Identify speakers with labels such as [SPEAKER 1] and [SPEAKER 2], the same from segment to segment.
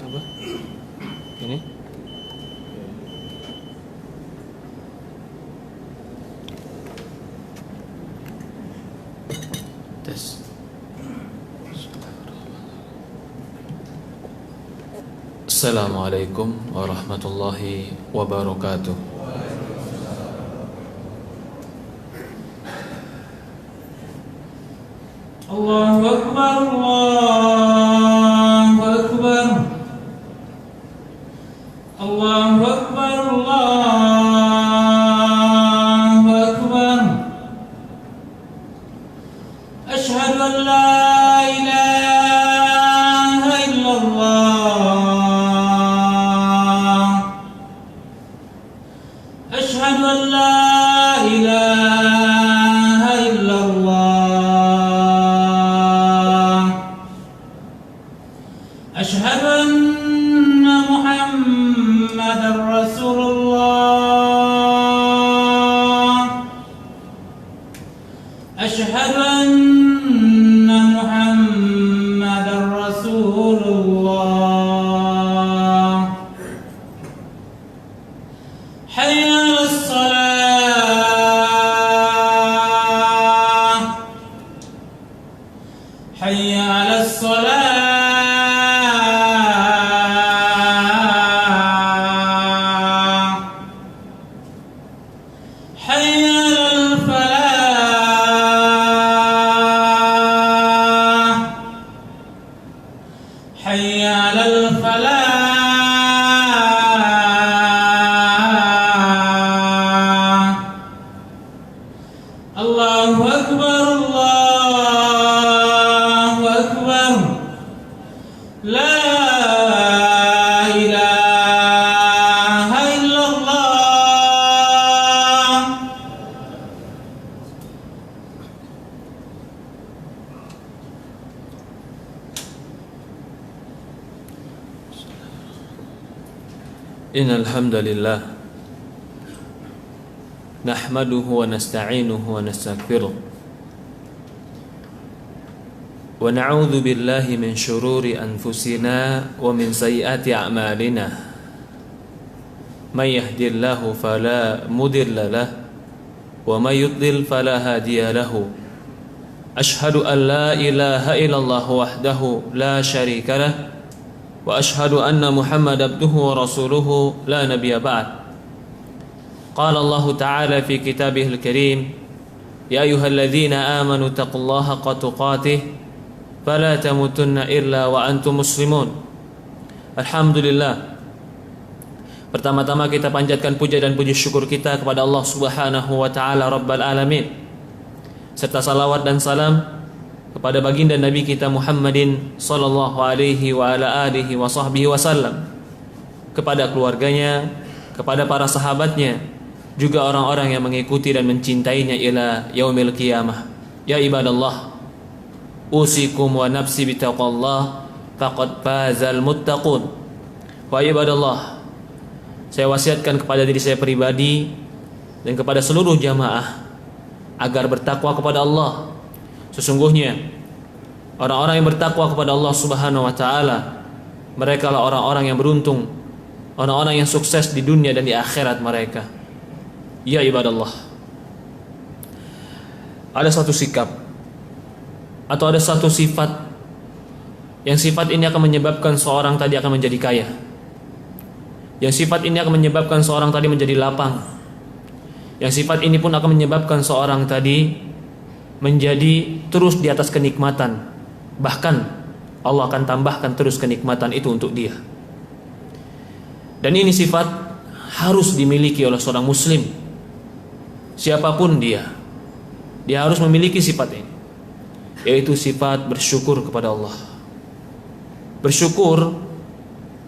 [SPEAKER 1] Apa? Ini? Tes. Assalamualaikum warahmatullahi wabarakatuh.
[SPEAKER 2] Allahu Akbar, Allahu Akbar, Allahu Akbar, Allahu Akbar. Asyhadu an la ilaha illallah. Asyhadu an la ilaha illallah. أشهد أن محمدًا رسول الله. أشهد أن محمدًا رسول الله. حي على الصلاة. حي على الصلاة. حي على الفلاح. حي على الفلاح. الله أكبر، الله أكبر. لا إله إلا الله.
[SPEAKER 1] Innal hamdalillah nahmaduhu wa nasta'inuhu wa nastaghfiruh wa na'udzu billahi min shururi anfusina wa min sayyiati a'malina may yahdihillahu fala mudilla lahu wa may yudlil fala hadiya lahu ashhadu an la ilaha illallah wahdahu la syarika lahu wa ashhadu anna Muhammad abduhu wa rasuluhu la nabiyya ba'd. Qala Allah Ta'ala fi kitabihil karim, ya ayyuhalladzina amanu taqullaha haqqa tuqatih fala tamutunna illa wa antum muslimun. Alhamdulillah. Pertama-tama kita panjatkan puja dan puji syukur kita kepada Allah Subhanahu wa taala Rabbal alamin. Serta salawat dan salam kepada baginda Nabi kita Muhammadin sallallahu alaihi wa ala alihi wa sahbihi wasallam, kepada keluarganya, kepada para sahabatnya, juga orang-orang yang mengikuti dan mencintainya ila yaumil qiyamah. Ya ibadallah, usikum wa nafsi bitaqwallah faqad fazal muttaqun. Wa ibadallah, saya wasiatkan kepada diri saya pribadi dan kepada seluruh jamaah agar bertakwa kepada Allah. Sesungguhnya orang-orang yang bertakwa kepada Allah Subhanahu wa taala, mereka lah orang-orang yang beruntung, orang-orang yang sukses di dunia dan di akhirat mereka. Ya ibadallah, ada satu sikap atau ada satu sifat yang sifat ini akan menyebabkan seorang tadi akan menjadi kaya. Yang sifat ini akan menyebabkan seorang tadi menjadi lapang. Yang sifat ini pun akan menyebabkan seorang tadi menjadi terus di atas kenikmatan. Bahkan Allah akan tambahkan terus kenikmatan itu untuk dia. Dan ini sifat harus dimiliki oleh seorang muslim, siapapun dia harus memiliki sifat ini, yaitu sifat bersyukur kepada Allah. Bersyukur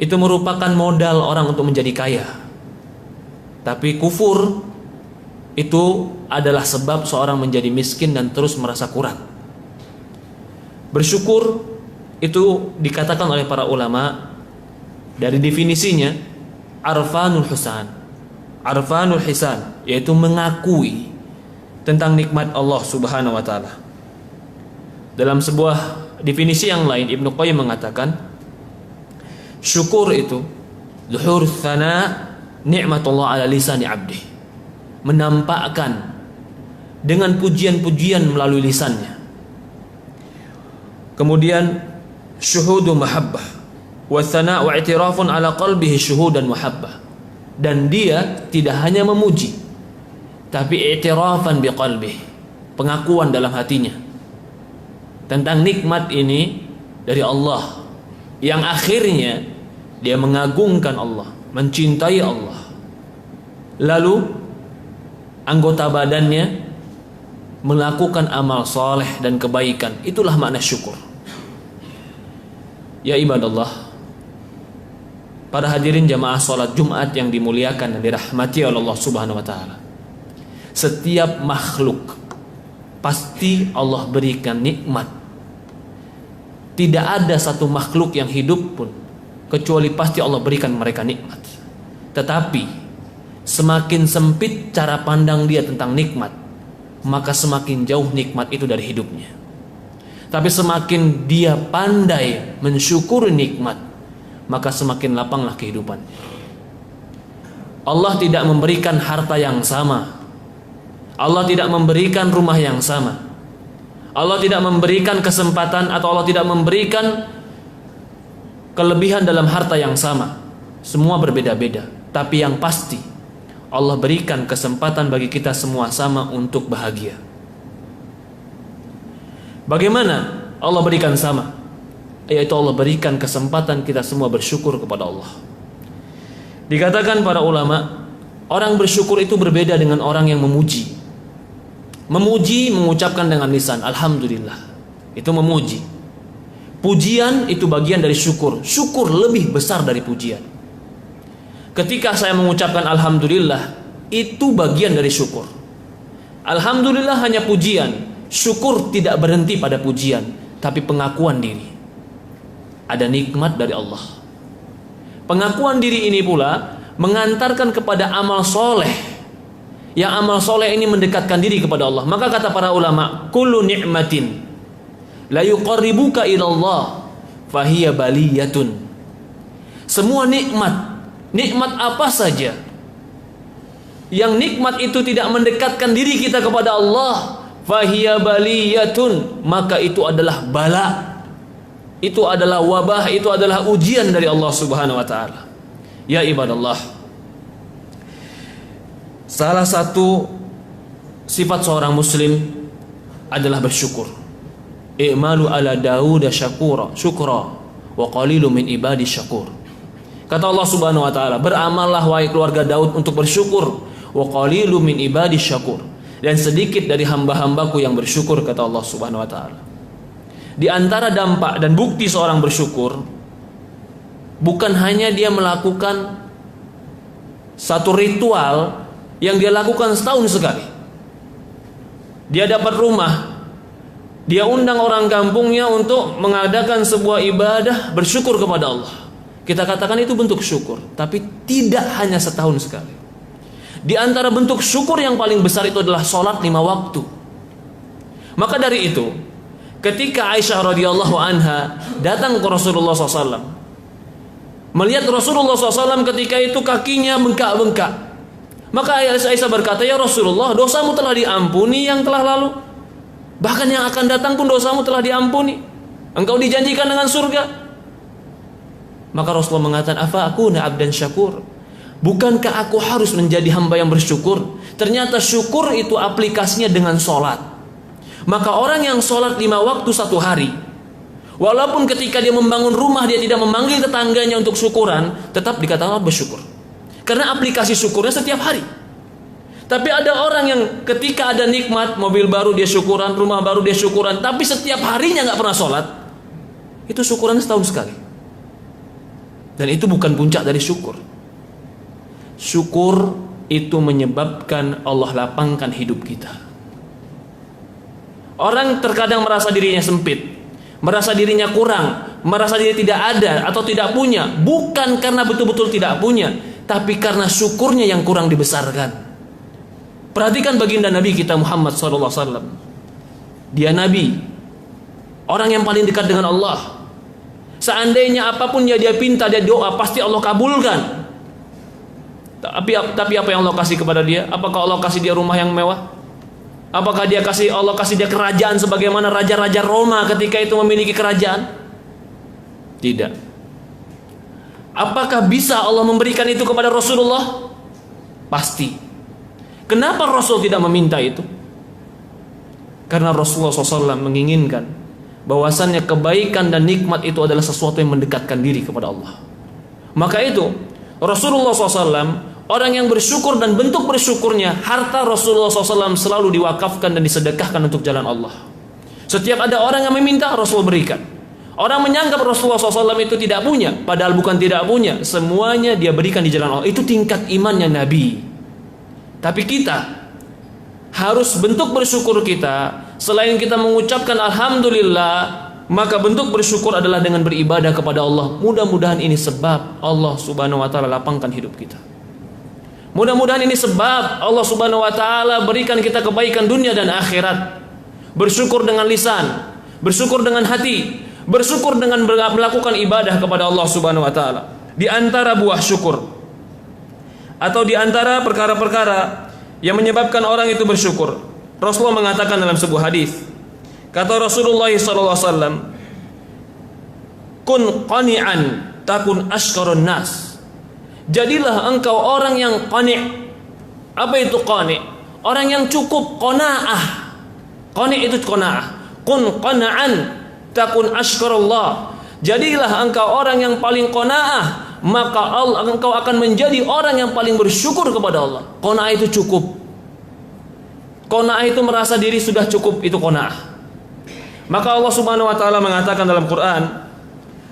[SPEAKER 1] itu merupakan modal orang untuk menjadi kaya. Tapi kufur itu adalah sebab seorang menjadi miskin dan terus merasa kurang. Bersyukur itu dikatakan oleh para ulama, dari definisinya arfanul husan, arfanul hisan, yaitu mengakui tentang nikmat Allah Subhanahu wa taala. Dalam sebuah definisi yang lain, Ibnu Qayyim mengatakan, Syukur itu zuhur tsana ni'matullah ala lisani 'abdi. Menampakkan dengan pujian-pujian melalui lisannya. Kemudian syuhudu mahabbah wa tsana wa i'tirafun ala qalbihi syuhudan mahabbah. Dan dia tidak hanya memuji, tapi i'tirafan biqalbihi, pengakuan dalam hatinya tentang nikmat ini dari Allah, yang akhirnya dia mengagungkan Allah, mencintai Allah. Lalu anggota badannya melakukan amal soleh dan kebaikan. Itulah makna syukur. Ya ibadallah, para hadirin jamaah salat Jumat yang dimuliakan dan dirahmati oleh Allah Subhanahu wa taala. Setiap makhluk pasti Allah berikan nikmat. Tidak ada satu makhluk yang hidup pun kecuali pasti Allah berikan mereka nikmat. Tetapi semakin sempit cara pandang dia tentang nikmat, maka semakin jauh nikmat itu dari hidupnya. Tapi semakin dia pandai mensyukuri nikmat, maka semakin lapanglah kehidupan. Allah tidak memberikan harta yang sama. Allah tidak memberikan rumah yang sama. Allah tidak memberikan kesempatan, atau Allah tidak memberikan kelebihan dalam harta yang sama. Semua berbeda-beda. Tapi yang pasti Allah berikan kesempatan bagi kita semua sama untuk bahagia. Bagaimana Allah berikan sama? Yaitu Allah berikan kesempatan kita semua bersyukur kepada Allah. Dikatakan para ulama, orang bersyukur itu berbeda dengan orang yang memuji. Memuji mengucapkan dengan lisan alhamdulillah, itu memuji. Pujian itu bagian dari syukur. Syukur lebih besar dari pujian. Ketika saya mengucapkan alhamdulillah, itu bagian dari syukur. Alhamdulillah hanya pujian. Syukur tidak berhenti pada pujian, tapi pengakuan diri. Ada nikmat dari Allah. Pengakuan diri ini pula mengantarkan kepada amal soleh. Yang amal soleh ini mendekatkan diri kepada Allah. Maka kata para ulama, kullu ni'matin la yuqarribuka ilallah fahiya baliyatun. Semua nikmat, nikmat apa saja yang nikmat itu tidak mendekatkan diri kita kepada Allah, fahiya baliyatun, maka itu adalah bala. Itu adalah wabah, itu adalah ujian dari Allah Subhanahu wa taala. Ya ibadallah, salah satu sifat seorang muslim adalah bersyukur. I'malu ala Daud syukra wa qalilun min ibadi syakur. Kata Allah Subhanahu wa taala, beramallah wahai keluarga Daud untuk bersyukur, wa qalilun min ibadi syakur, dan sedikit dari hamba-hambaku yang bersyukur, kata Allah Subhanahu wa taala. Di antara dampak dan bukti seorang bersyukur, bukan hanya dia melakukan satu ritual yang dia lakukan setahun sekali. Dia dapat rumah, dia undang orang kampungnya untuk mengadakan sebuah ibadah bersyukur kepada Allah. Kita katakan itu bentuk syukur, tapi tidak hanya setahun sekali. Di antara bentuk syukur yang paling besar itu adalah sholat 5 waktu. Maka dari itu, ketika Aisyah radhiyallahu anha datang ke Rasulullah SAW, melihat Rasulullah SAW ketika itu kakinya bengkak-bengkak, maka Aisyah berkata, ya Rasulullah, dosamu telah diampuni yang telah lalu, bahkan yang akan datang pun dosamu telah diampuni, engkau dijanjikan dengan surga. Maka Rasulullah mengatakan, afa akuna abdan syakur, bukankah aku harus menjadi hamba yang bersyukur? Ternyata syukur itu aplikasinya dengan sholat. Maka orang yang sholat 5 waktu satu hari, walaupun ketika dia membangun rumah dia tidak memanggil tetangganya untuk syukuran, tetap dikatakan bersyukur, karena aplikasi syukurnya setiap hari. Tapi ada orang yang ketika ada nikmat, mobil baru dia syukuran, rumah baru dia syukuran, tapi setiap harinya gak pernah sholat. Itu syukuran setahun sekali. Dan itu bukan puncak dari syukur. Syukur itu menyebabkan Allah lapangkan hidup kita. Orang terkadang merasa dirinya sempit, merasa dirinya kurang, merasa diri tidak ada atau tidak punya, bukan karena betul-betul tidak punya, tapi karena syukurnya yang kurang dibesarkan. Perhatikan baginda Nabi kita Muhammad SAW. Dia Nabi, orang yang paling dekat dengan Allah. Seandainya apapun yang dia pinta, dia doa, pasti Allah kabulkan. Tapi apa yang Allah kasih kepada dia? Apakah Allah kasih dia rumah yang mewah? Apakah Allah kasih dia kerajaan sebagaimana raja-raja Roma ketika itu memiliki kerajaan? Tidak. Apakah bisa Allah memberikan itu kepada Rasulullah? Pasti. Kenapa Rasul tidak meminta itu? Karena Rasulullah SAW menginginkan bahwasannya kebaikan dan nikmat itu adalah sesuatu yang mendekatkan diri kepada Allah. Maka itu Rasulullah SAW orang yang bersyukur, dan bentuk bersyukurnya harta Rasulullah SAW selalu diwakafkan dan disedekahkan untuk jalan Allah. Setiap ada orang yang meminta, Rasul berikan. Orang menyanggap Rasulullah SAW itu tidak punya, padahal bukan tidak punya, semuanya dia berikan di jalan Allah. Itu tingkat imannya Nabi. Tapi kita harus bentuk bersyukur kita, selain kita mengucapkan Alhamdulillah, maka bentuk bersyukur adalah dengan beribadah kepada Allah. Mudah-mudahan ini sebab Allah Subhanahu wa taala lapangkan hidup kita. Mudah-mudahan ini sebab Allah Subhanahu wa taala berikan kita kebaikan dunia dan akhirat. Bersyukur dengan lisan, bersyukur dengan hati, bersyukur dengan melakukan ibadah kepada Allah Subhanahu wa taala. Di antara buah syukur atau di antara perkara-perkara yang menyebabkan orang itu bersyukur, Rasulullah mengatakan dalam sebuah hadis, kata Rasulullah SAW, kun qani'an takun ashkarun nas. Jadilah engkau orang yang qani'. Apa itu qani'? Orang yang cukup, qanaah. Qani' itu qanaah. Kun qana'an takun ashkarullah. Jadilah engkau orang yang paling qanaah, maka engkau akan menjadi orang yang paling bersyukur kepada Allah. Qanaah itu cukup. Qanaah itu merasa diri sudah cukup, itu qanaah. Maka Allah Subhanahu wa taala mengatakan dalam Quran,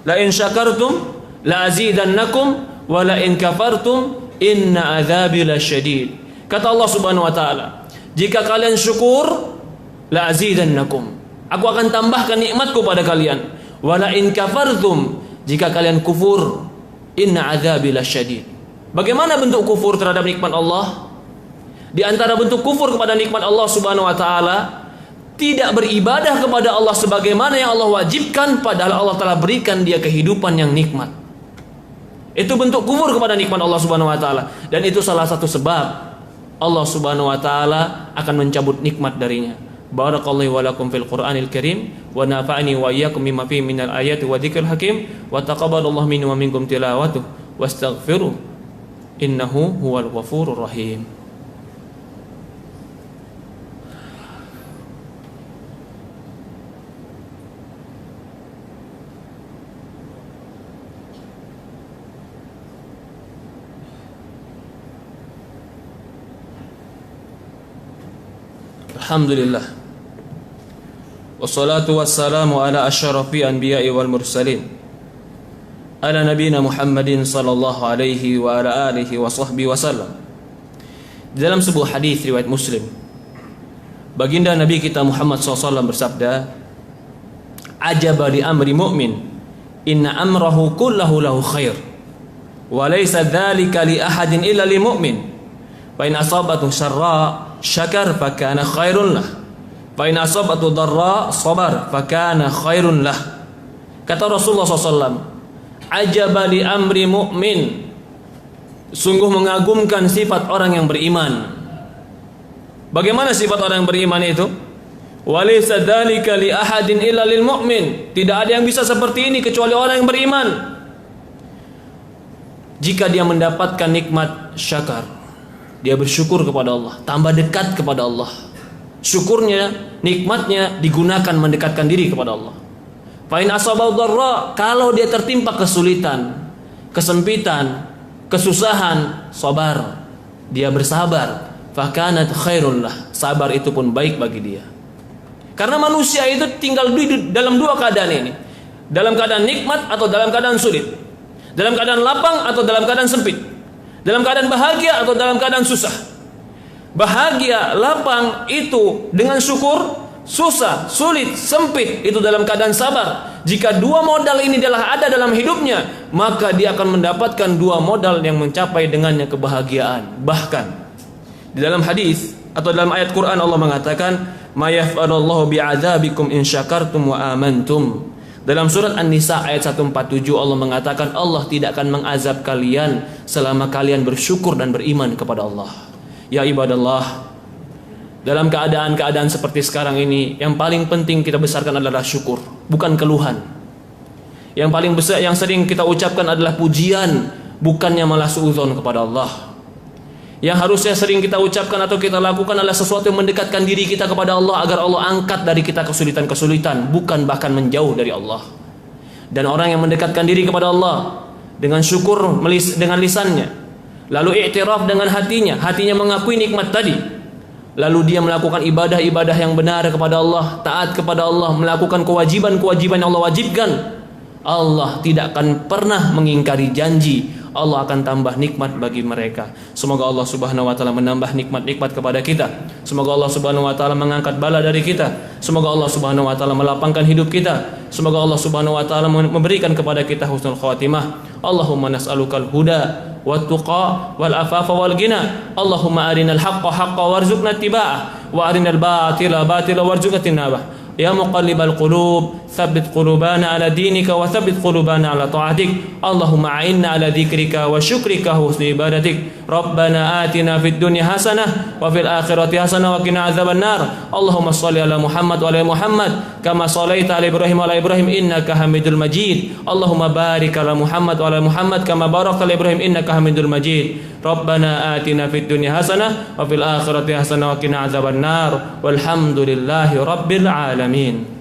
[SPEAKER 1] la in syakartum la azidannakum wa la in kafartum inna adzabi lasyadid. Kata Allah Subhanahu wa taala, jika kalian syukur la azidannakum, aku akan tambahkan nikmatku pada kalian. Wa la in kafartum, jika kalian kufur, inna adzabi lasyadid. Bagaimana bentuk kufur terhadap nikmat Allah? Di antara bentuk kufur kepada nikmat Allah Subhanahu wa taala, tidak beribadah kepada Allah sebagaimana yang Allah wajibkan, padahal Allah telah berikan dia kehidupan yang nikmat. Itu bentuk kufur kepada nikmat Allah Subhanahu wa taala, dan itu salah satu sebab Allah Subhanahu wa taala akan mencabut nikmat darinya. Barakallahu wa lakum fil Qur'anil Karim wa nafa'ani wa iyyakum mimma fihi minal ayati wa dzikril hakim wa taqabbalallahu minni wa minkum tilawatuh wastaghfiruh innahu huwal ghafurur rahim. Alhamdulillah, wassalatu wassalamu ala asyrafil anbiya'i wal mursalin, ala nabiyina Muhammadin sallallahu alaihi wa ala alihi wa sahbihi wasallam. Dalam sebuah hadis riwayat Muslim, baginda Nabi kita Muhammad SAW bersabda, ajaba li amri mu'min, inna amrahu kullahu lahu khair, wa laysa dzalika li ahadin illa lil mu'min, fa in asabatu syarra syakar fakana khairun lah, fa in asabatu dharra sabar fakana khairun lah. Kata Rasulullah SAW, ajaba li amri mu'min, sungguh mengagumkan sifat orang yang beriman. Bagaimana sifat orang yang beriman itu? Walaysa dzalika li ahadin illa lil mu'min, tidak ada yang bisa seperti ini kecuali orang yang beriman. Jika dia mendapatkan nikmat, syakar, dia bersyukur kepada Allah, tambah dekat kepada Allah. Syukurnya, nikmatnya digunakan mendekatkan diri kepada Allah. Fa in asabau dharra, kalau dia tertimpa kesulitan, kesempitan, kesusahan, sabar, dia bersabar. Fa kanat khairul lah, sabar itu pun baik bagi dia. Karena manusia itu tinggal dalam dua keadaan ini, dalam keadaan nikmat atau dalam keadaan sulit, dalam keadaan lapang atau dalam keadaan sempit, dalam keadaan bahagia atau dalam keadaan susah. Bahagia, lapang itu dengan syukur, susah, sulit, sempit itu dalam keadaan sabar. Jika dua modal ini adalah ada dalam hidupnya, maka dia akan mendapatkan dua modal yang mencapai dengannya kebahagiaan. Bahkan di dalam hadis atau dalam ayat Quran Allah mengatakan, "Ma yaf'alullahu bi'adzabikum in syakartum wa amantum." Dalam surat An-Nisa ayat 147 Allah mengatakan Allah tidak akan mengazab kalian selama kalian bersyukur dan beriman kepada Allah. Ya ibadallah, dalam keadaan-keadaan seperti sekarang ini, yang paling penting kita besarkan adalah syukur, bukan keluhan. Yang paling besar yang sering kita ucapkan adalah pujian, bukannya malah suudzon kepada Allah. Yang harusnya sering kita ucapkan atau kita lakukan adalah sesuatu yang mendekatkan diri kita kepada Allah, agar Allah angkat dari kita kesulitan-kesulitan, bukan bahkan menjauh dari Allah. Dan orang yang mendekatkan diri kepada Allah dengan syukur dengan lisannya, lalu i'tiraf dengan hatinya mengakui nikmat tadi, lalu dia melakukan ibadah-ibadah yang benar kepada Allah, taat kepada Allah, melakukan kewajiban-kewajiban yang Allah wajibkan, Allah tidak akan pernah mengingkari janji. Allah akan tambah nikmat bagi mereka. Semoga Allah Subhanahu wa taala menambah nikmat-nikmat kepada kita. Semoga Allah Subhanahu wa taala mengangkat bala dari kita. Semoga Allah Subhanahu wa taala melapangkan hidup kita. Semoga Allah Subhanahu wa taala memberikan kepada kita husnul khatimah. Allahumma nas'alukal huda wat tuqa wal afafa wal ghina. Allahumma arinal haqqa haqqan warzuqna ittiba'ah wa arinal batila batila warzuqna tinabah. Ya muqallibal qulub, tsabbit qulubana ala dinika wa tsabbit qulubana ala ta'atik. Allahumma a'inna ala dzikrika wa syukrika wa husni ibadatik. Rabbana atina fid dunya hasanah wa fil akhirati hasanah wa qina adzabannar. Allahumma shalli ala Muhammad wa ala Muhammad kama shallaita ala Ibrahim wa ala Ibrahim innaka Hamidul Majid. Allahumma barik ala Muhammad wa ala Muhammad kama barakta ala Ibrahim innaka Hamidul Majid. Rabbana atina fid dunya hasanah wa fil akhirati hasanah wa qina adzabannar. Walhamdulillahi rabbil alamin.